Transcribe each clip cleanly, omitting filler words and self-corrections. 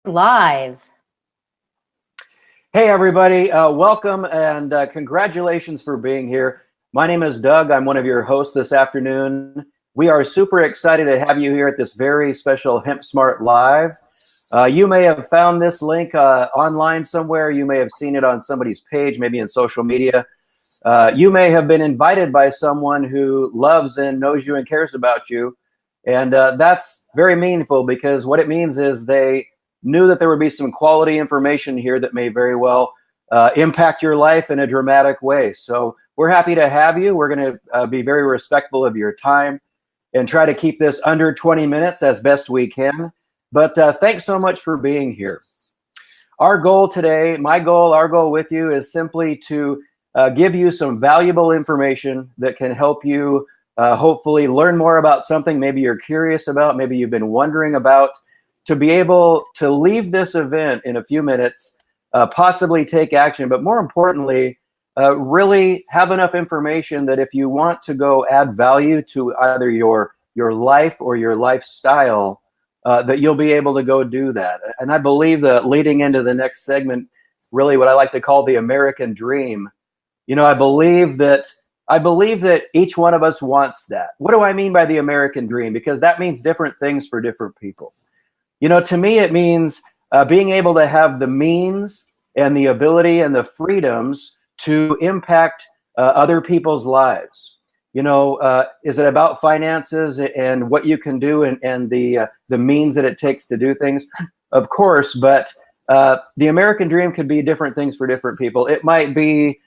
Live. Hey, everybody. Welcome and congratulations for being here. My name is Doug. I'm one of your hosts this afternoon. We are super excited to have you here at this very special hempSMART Live. You may have found this link online somewhere. You may have seen it on somebody's page, maybe in social media. You may have been invited by someone who loves and knows you and cares about you. And that's very meaningful because what it means is they knew that there would be some quality information here that may very well impact your life in a dramatic way. So we're happy to have you. We're going to be very respectful of your time and try to keep this under 20 minutes as best we can. But thanks so much for being here. Our goal today, our goal with you is simply to give you some valuable information that can help you hopefully learn more about something maybe you're curious about, maybe you've been wondering about, to be able to leave this event in a few minutes, possibly take action, but more importantly, really have enough information that if you want to go add value to either your life or your lifestyle, that you'll be able to go do that. And I believe that leading into the next segment, really what I like to call the American dream, I believe that each one of us wants that. What do I mean by the American dream? Because that means different things for different people. To me, it means being able to have the means and the ability and the freedoms to impact other people's lives. Is it about finances and what you can do and the means that it takes to do things? Of course, but the American dream could be different things for different people. It might be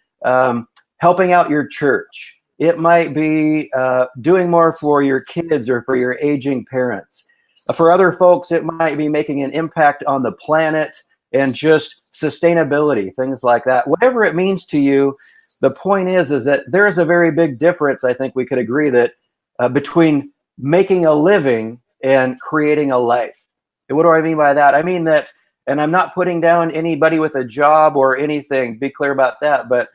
helping out your church. It might be doing more for your kids or for your aging parents. For other folks, it might be making an impact on the planet and just sustainability, things like that. Whatever it means to you, the point is that there is a very big difference, I think we could agree, that between making a living and creating a life. And what do I mean by that? I mean that, and I'm not putting down anybody with a job or anything, be clear about that, but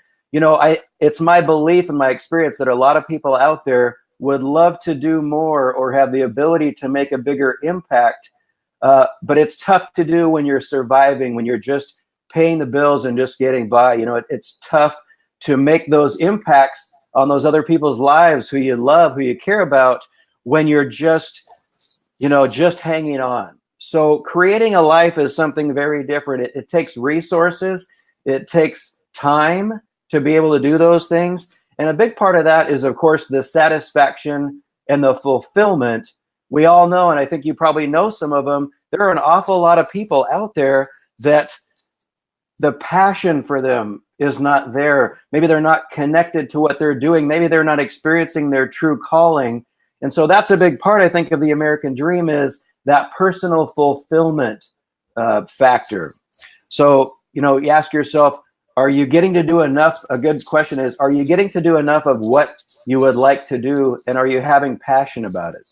it's my belief and my experience that a lot of people out there would love to do more or have the ability to make a bigger impact. But it's tough to do when you're surviving, when you're just paying the bills and just getting by. It's tough to make those impacts on those other people's lives who you love, who you care about, when you're just hanging on. So creating a life is something very different. It takes resources. It takes time to be able to do those things. And a big part of that is, of course, the satisfaction and the fulfillment. We all know, and I think you probably know some of them, there are an awful lot of people out there that the passion for them is not there. Maybe they're not connected to what they're doing. Maybe they're not experiencing their true calling. And so that's a big part, I think, of the American dream, is that personal fulfillment factor. So, you ask yourself, are you getting to do enough? A good question is, are you getting to do enough of what you would like to do? And are you having passion about it?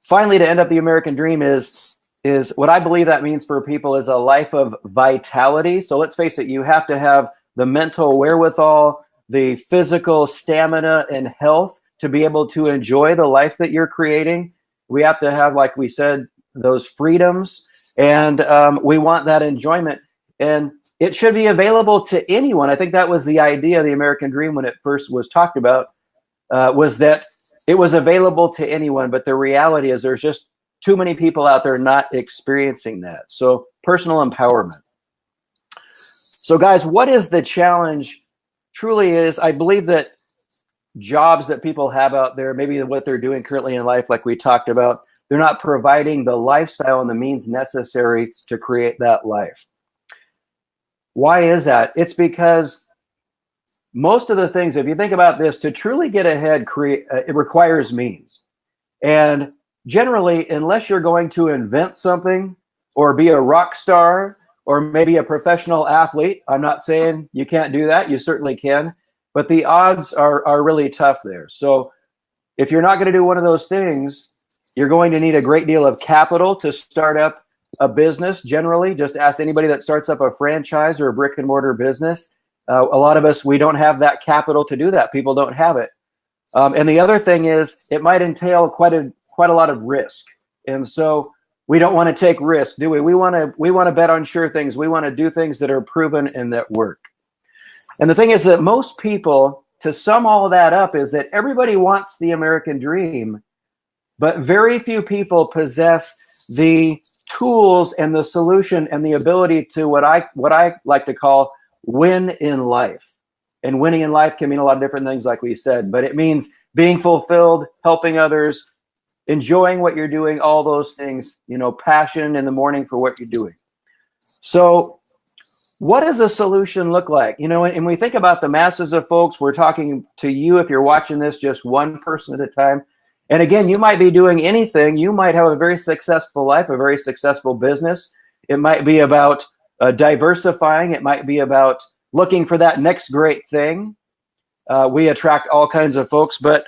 Finally, to end up the American dream is what I believe that means for people is a life of vitality. So let's face it, you have to have the mental wherewithal, the physical stamina and health to be able to enjoy the life that you're creating. We have to have, like we said, those freedoms, and we want that enjoyment. And it should be available to anyone. I think that was the idea of the American dream when it first was talked about, was that it was available to anyone. But the reality is there's just too many people out there not experiencing that. So personal empowerment. So guys, what is the challenge truly is, I believe that jobs that people have out there, maybe what they're doing currently in life, like we talked about, they're not providing the lifestyle and the means necessary to create that life. Why is that? It's because most of the things, if you think about this, to truly get ahead, it requires means. And generally, unless you're going to invent something or be a rock star or maybe a professional athlete, I'm not saying you can't do that, you certainly can, but the odds are really tough there. So if you're not going to do one of those things, you're going to need a great deal of capital to start up a business. Generally, just ask anybody that starts up a franchise or a brick and mortar business. A lot of us, we don't have that capital to do that. People don't have it. And the other thing is, it might entail quite a lot of risk. And so We don't want to take risks, do we? We want to bet on sure things. We want to do things that are proven and that work. And the thing is that most people, to sum all of that up, is that everybody wants the American dream, but very few people possess the tools and the solution and the ability to what I like to call win in life. And winning in life can mean a lot of different things, like we said, but it means being fulfilled, helping others, enjoying what you're doing, all those things, passion in the morning for what you're doing. So what does a solution look like? And we think about the masses of folks. We're talking to you, if you're watching this, just one person at a time. And again, you might be doing anything. You might have a very successful life, a very successful business. It might be about diversifying. It might be about looking for that next great thing. We attract all kinds of folks, but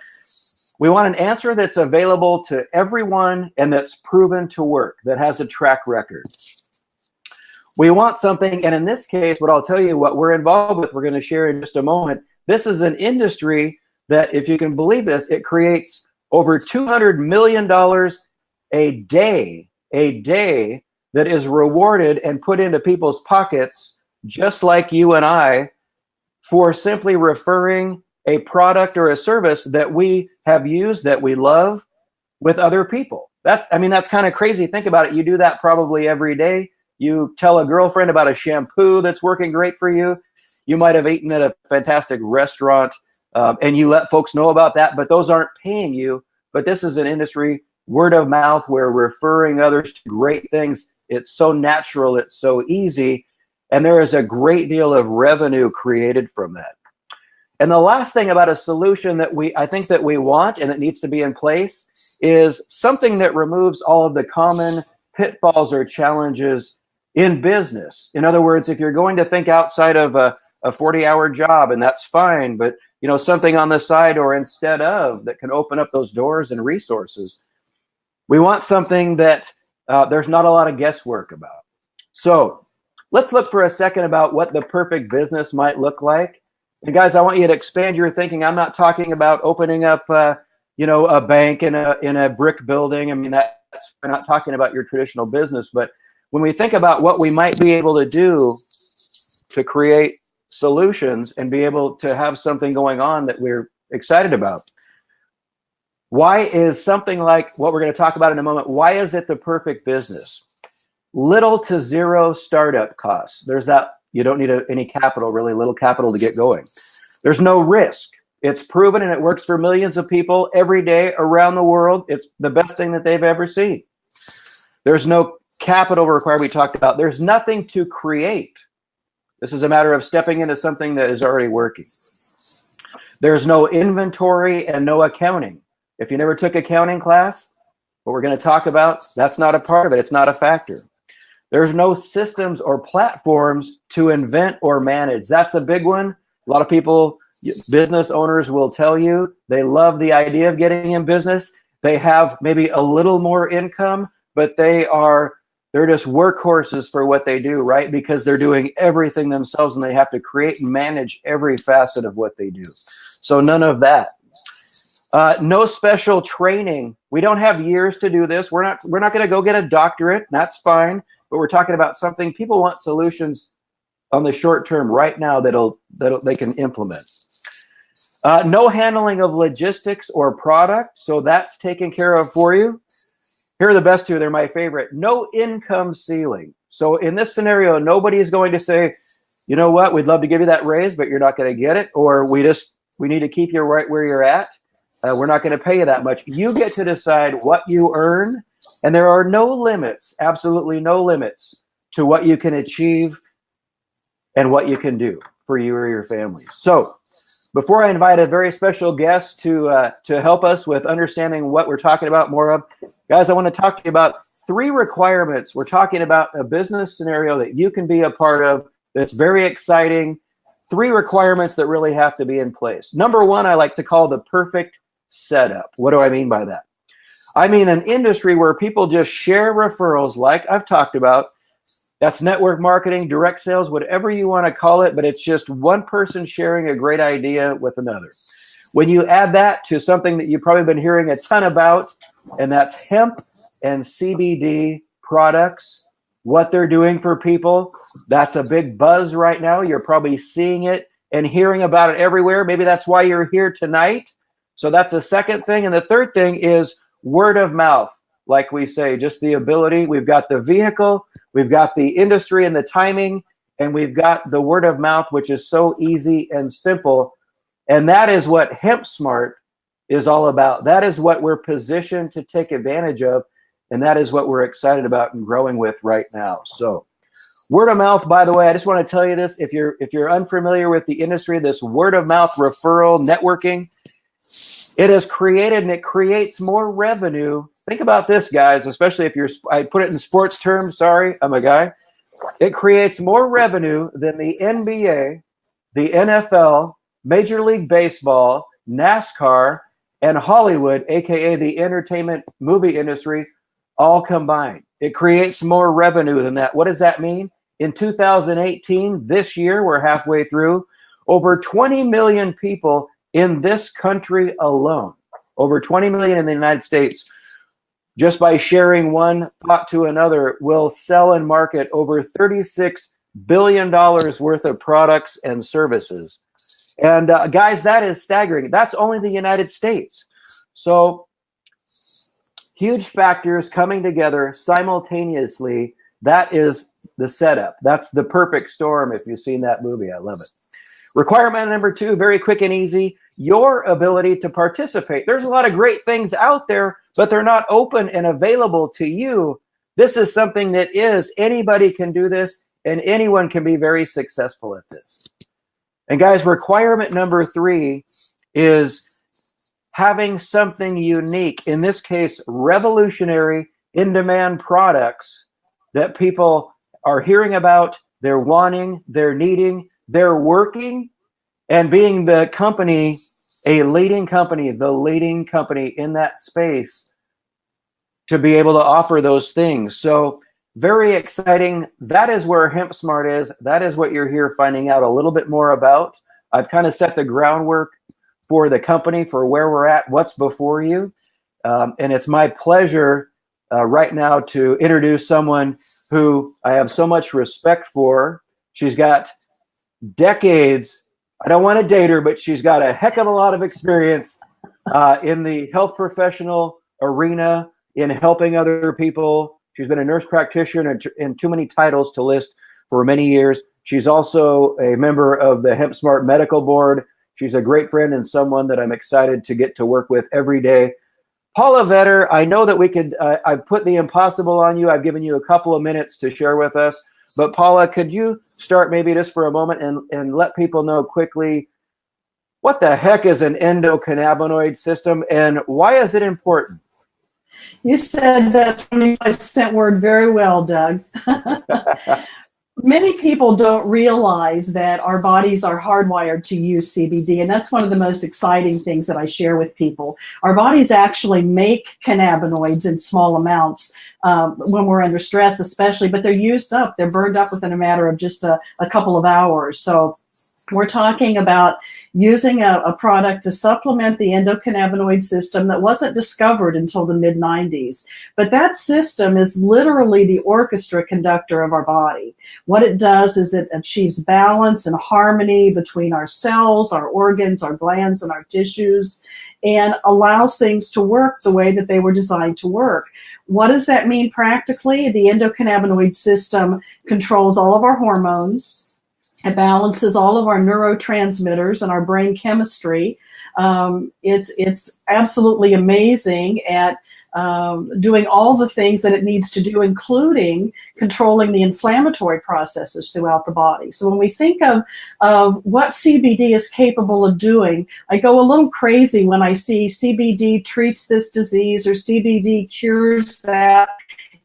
we want an answer that's available to everyone and that's proven to work, that has a track record. We want something, and in this case, what I'll tell you, what we're involved with, we're going to share in just a moment. This is an industry that, if you can believe this, it creates over $200 million a day that is rewarded and put into people's pockets, just like you and I, for simply referring a product or a service that we have used, that we love, with other people. That's kind of crazy. Think about it. You do that probably every day. You tell a girlfriend about a shampoo that's working great for you. You might have eaten at a fantastic restaurant, and you let folks know about that, but those aren't paying you. But this is an industry, word of mouth, where referring others to great things, it's so natural, it's so easy, and there is a great deal of revenue created from that. And the last thing about a solution that I think that we want and that needs to be in place is something that removes all of the common pitfalls or challenges in business. In other words, if you're going to think outside of a 40-hour job, and that's fine, but something on the side or instead of that can open up those doors and resources, we want something that there's not a lot of guesswork about. So let's look for a second about what the perfect business might look like. And guys, I want you to expand your thinking. I'm not talking about opening up, a bank in a brick building. We're not talking about your traditional business. But when we think about what we might be able to do to create solutions and be able to have something going on that we're excited about, why is something like what we're going to talk about in a moment, why is it the perfect business? Little to zero startup costs. There's that. You don't need any capital, really little capital to get going. There's no risk. It's proven and it works for millions of people every day around the world. It's the best thing that they've ever seen. There's no capital required, we talked about. There's nothing to create. This is a matter of stepping into something that is already working. There's no inventory and no accounting. If you never took accounting class, what we're going to talk about, that's not a part of it. It's not a factor. There's no systems or platforms to invent or manage. That's a big one. A lot of people, business owners, will tell you they love the idea of getting in business. They have maybe a little more income, but they're just workhorses for what they do, right? Because they're doing everything themselves and they have to create and manage every facet of what they do. So none of that. No special training. We don't have years to do this. We're not going to go get a doctorate. That's fine. But we're talking about something people want solutions on the short term right now that they can implement. No handling of logistics or product. So that's taken care of for you. Here are the best two. They're my favorite. No income ceiling. So in this scenario, nobody is going to say, you know what, we'd love to give you that raise, but you're not going to get it. Or we need to keep you right where you're at. We're not going to pay you that much. You get to decide what you earn. And there are no limits, absolutely no limits to what you can achieve and what you can do for you or your family. So before I invite a very special guest to help us with understanding what we're talking about more of, guys, I want to talk to you about 3 requirements. We're talking about a business scenario that you can be a part of that's very exciting. 3 requirements that really have to be in place. Number 1, I like to call the perfect setup. What do I mean by that? I mean an industry where people just share referrals like I've talked about. That's network marketing, direct sales, whatever you want to call it, but it's just one person sharing a great idea with another. When you add that to something that you've probably been hearing a ton about, and that's hemp and CBD products, what they're doing for people. That's a big buzz right now. You're probably seeing it and hearing about it everywhere. Maybe that's why you're here tonight. So that's the second thing. And the third thing is word of mouth. Like we say, just the ability. We've got the vehicle, we've got the industry and the timing, and we've got the word of mouth, which is so easy and simple. And that is what hempSMART is all about. That is what we're positioned to take advantage of. And that is what we're excited about and growing with right now. So word of mouth, by the way, I just want to tell you this. If you're unfamiliar with the industry, this word of mouth referral networking, it is created and it creates more revenue. Think about this, guys, especially if I put it in sports terms. Sorry, I'm a guy. It creates more revenue than the NBA, the NFL, Major League Baseball, NASCAR, and Hollywood, aka the entertainment movie industry, all combined. It creates more revenue than that. What does that mean? In 2018, this year, we're halfway through, over 20 million people in this country alone, over 20 million in the United States, just by sharing one thought to another, will sell and market over $36 billion worth of products and services. And guys, that is staggering. That's only the United States. So huge factors coming together simultaneously. That is the setup. That's the perfect storm. If you've seen that movie, I love it. Requirement number 2, very quick and easy, your ability to participate. There's a lot of great things out there, but they're not open and available to you. This is something that anybody can do this, and anyone can be very successful at this. And guys, requirement number 3 is having something unique, in this case, revolutionary, in-demand products that people are hearing about, they're wanting, they're needing, they're working, and being the company, a leading company, the leading company in that space to be able to offer those things. So very exciting. That is where hempSMART is. That is what you're here finding out a little bit more about. I've kind of set the groundwork for the company, for where we're at, what's before you. And it's my pleasure right now to introduce someone who I have so much respect for. She's got decades. I don't want to date her, but she's got a heck of a lot of experience in the health professional arena, in helping other people. She's been a nurse practitioner in too many titles to list for many years. She's also a member of the hempSMART Medical Board. She's a great friend and someone that I'm excited to get to work with every day. Paula Vetter, I know that we could, I've put the impossible on you. I've given you a couple of minutes to share with us. But Paula, could you start maybe just for a moment and let people know quickly what the heck is an endocannabinoid system and why is it important? You said that 25% word very well, Doug. Many people don't realize that our bodies are hardwired to use CBD, and that's one of the most exciting things that I share with people. Our bodies actually make cannabinoids in small amounts when we're under stress especially, but they're used up. They're burned up within a matter of just a couple of hours. So we're talking about using a product to supplement the endocannabinoid system that wasn't discovered until the mid-90s. But that system is literally the orchestra conductor of our body. What it does is it achieves balance and harmony between our cells, our organs, our glands, and our tissues, and allows things to work the way that they were designed to work. What does that mean practically? The endocannabinoid system controls all of our hormones. It balances all of our neurotransmitters and our brain chemistry. It's absolutely amazing at doing all the things that it needs to do, including controlling the inflammatory processes throughout the body. So when we think of what CBD is capable of doing, I go a little crazy when I see CBD treats this disease or CBD cures that.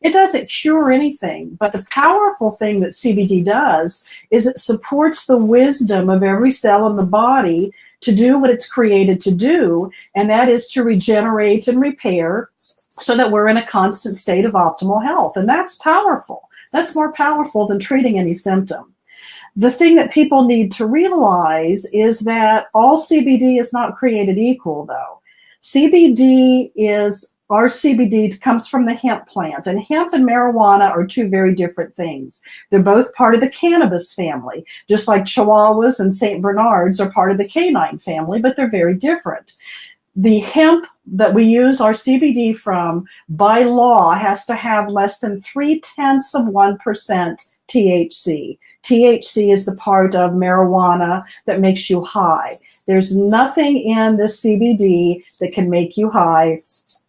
It doesn't cure anything, but the powerful thing that CBD does is it supports the wisdom of every cell in the body to do what it's created to do, and that is to regenerate and repair so that we're in a constant state of optimal health. And that's powerful. That's more powerful than treating any symptom. The thing that people need to realize is that all CBD is not created equal, though. CBD is our CBD comes from the hemp plant, and hemp and marijuana are two very different things. They're both part of the cannabis family, just like Chihuahuas and St. Bernards are part of the canine family, but they're very different. The hemp that we use our CBD from, by law, has to have less than 0.3% THC. THC is the part of marijuana that makes you high. There's nothing in this CBD that can make you high,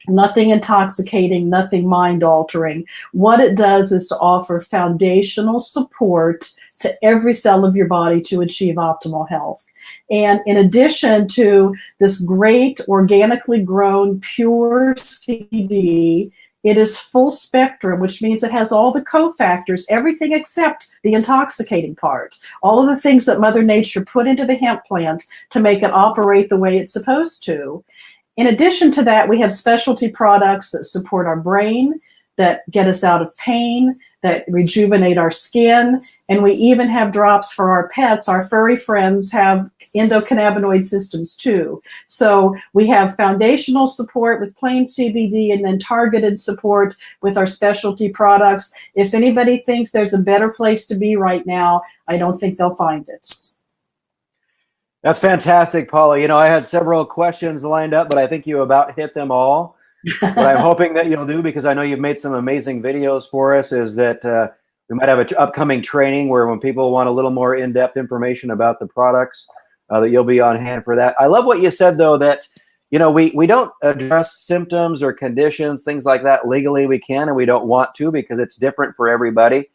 nothing intoxicating, nothing mind-altering. What it does is to offer foundational support to every cell of your body to achieve optimal health. And in addition to this great organically grown pure CBD, it is full spectrum, which means it has all the cofactors, everything except the intoxicating part, all of the things that Mother Nature put into the hemp plant to make it operate the way it's supposed to. In addition to that, we have specialty products that support our brain, that get us out of pain, that rejuvenate our skin, and we even have drops for our pets. Our furry friends have endocannabinoid systems too. So we have foundational support with plain CBD and then targeted support with our specialty products. If anybody thinks there's a better place to be right now, I don't think they'll find it. That's fantastic, Paula. You know, I had several questions lined up, but I think you about hit them all. What I'm hoping that you'll do, because I know you've made some amazing videos for us, is that we might have an upcoming training where when people want a little more in-depth information about the products, that you'll be on hand for that. I love what you said, though, that, you know, we don't address symptoms or conditions, things like that legally. We can, and we don't want to, because it's different for everybody.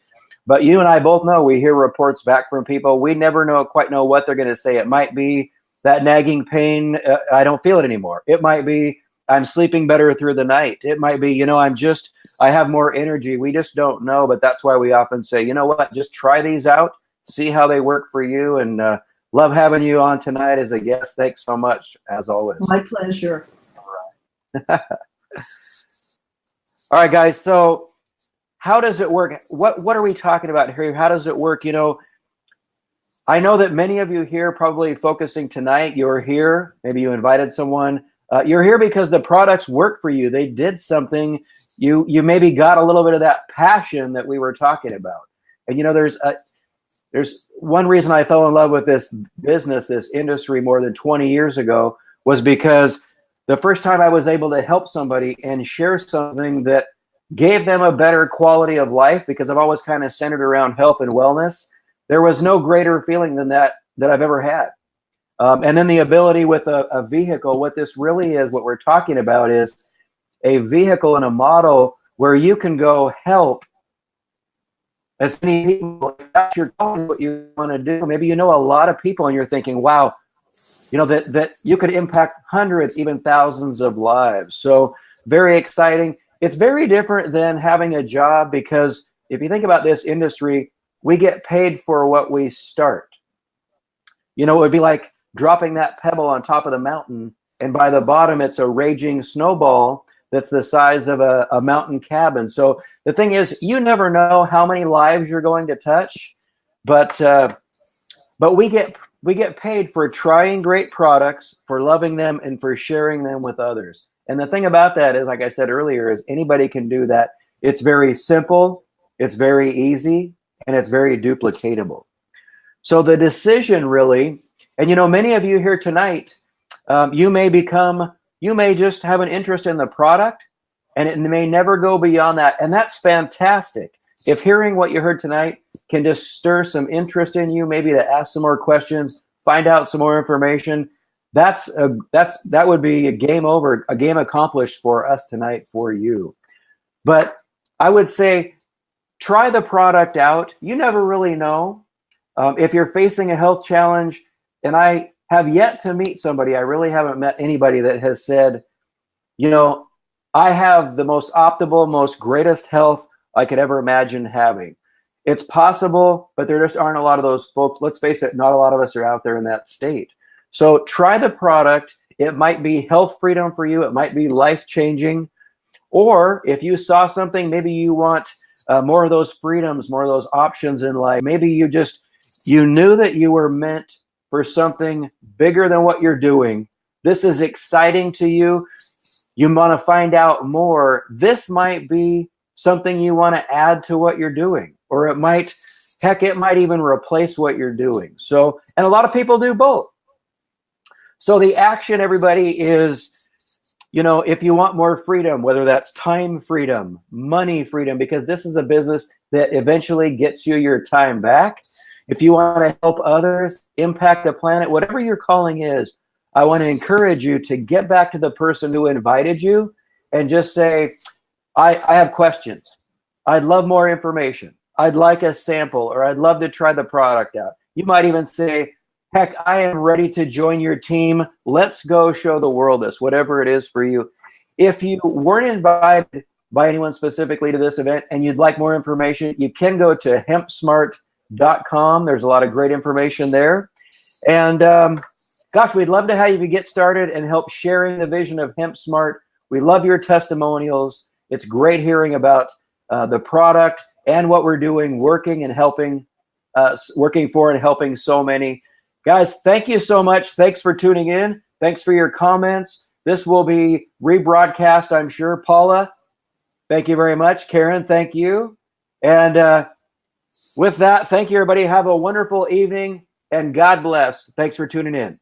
But you and I both know, we hear reports back from people. We never quite know what they're going to say. It might be that nagging pain, I don't feel it anymore. It might be, I'm sleeping better through the night. It might be, you know, I have more energy. We just don't know, but that's why we often say, you know what, just try these out, see how they work for you, and love having you on tonight as a guest. Thanks so much, as always. My pleasure. All right. All right, guys, so how does it work? What are we talking about here? How does it work? You know, I know that many of you here probably focusing tonight, you're here, maybe you invited someone. You're here because the products work for you. They did something. You maybe got a little bit of that passion that we were talking about. And, you know, there's one reason I fell in love with this business, this industry more than 20 years ago, was because the first time I was able to help somebody and share something that gave them a better quality of life, because I've always kind of centered around health and wellness, there was no greater feeling than that I've ever had. And then the ability with a vehicle, what this really is, what we're talking about is a vehicle and a model where you can go help as many people. If that's your calling, what you want to do. Maybe you know a lot of people and you're thinking, wow, you know, that you could impact hundreds, even thousands of lives. So very exciting. It's very different than having a job, because if you think about this industry, we get paid for what we start. You know, it would be like dropping that pebble on top of the mountain, and by the bottom it's a raging snowball that's the size of a mountain cabin. So the thing is, you never know how many lives you're going to touch, but we get paid for trying great products, for loving them, and for sharing them with others. And the thing about that is, like I said earlier, is anybody can do that. It's very simple, it's very easy, and it's very duplicatable. So the decision really, and you know, many of you here tonight, you may just have an interest in the product, and it may never go beyond that. And that's fantastic. If hearing what you heard tonight can just stir some interest in you, maybe to ask some more questions, find out some more information, that would be a game over, a game accomplished for us tonight for you. But I would say, try the product out. You never really know. If you're facing a health challenge, and I have yet to meet somebody, I really haven't met anybody that has said, you know, I have the most optimal, most greatest health I could ever imagine having. It's possible, but there just aren't a lot of those folks. Let's face it, not a lot of us are out there in that state. So try the product. It might be health freedom for you. It might be life-changing. Or if you saw something, maybe you want more of those freedoms, more of those options in life. Maybe you knew that you were meant for something bigger than what you're doing. This is exciting to you. you want to find out more, this might be something you want to add to what you're doing, or it might even replace what you're doing. So, and a lot of people do both. So the action, everybody, is, if you want more freedom, whether that's time freedom, money freedom, because this is a business that eventually gets you your time back. If you want to help others, impact the planet, whatever your calling is, I want to encourage you to get back to the person who invited you and just say, I have questions. I'd love more information. I'd like a sample, or I'd love to try the product out. You might even say, heck, I am ready to join your team. Let's go show the world this, whatever it is for you. If you weren't invited by anyone specifically to this event and you'd like more information, you can go to hempSMART.com. There's a lot of great information there. And gosh, we'd love to have you get started and help sharing the vision of hempSMART. We love your testimonials. It's great hearing about the product and what we're doing, working for and helping so many. Guys, thank you so much. Thanks for tuning in. Thanks for your comments. This will be rebroadcast, I'm sure. Paula, thank you very much. Karen, thank you. And with that, thank you, everybody. Have a wonderful evening, and God bless. Thanks for tuning in.